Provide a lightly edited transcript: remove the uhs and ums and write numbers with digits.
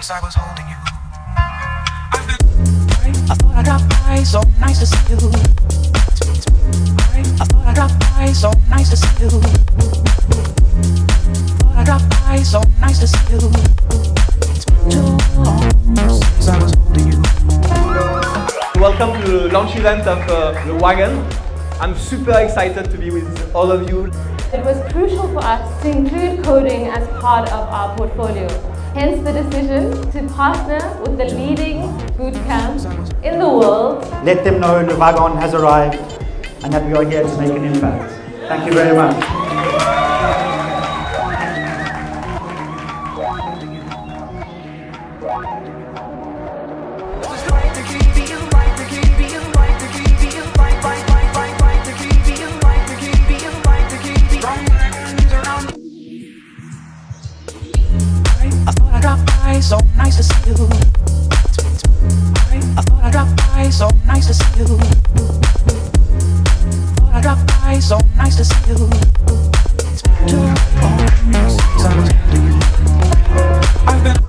since I was holding you. I thought I'd drop by, so nice to see you. I thought I'd drop by, so nice to see you. Thought I'd drop by, so nice to see you. Too long since I was holding you. Welcome to the launch event of the Wagon. I'm super excited to be with all of you. It was crucial for us to include coding as part of our portfolio. Hence the decision to partner with the leading bootcamp in the world. Let them know the Wagon has arrived and that we are here to make an impact. Thank you very much. I thought I'd drop by, so nice to see you. I thought I'd drop by, so nice to see you. Thought I'd drop by, so nice to see you. Too long since I was holding you. I've been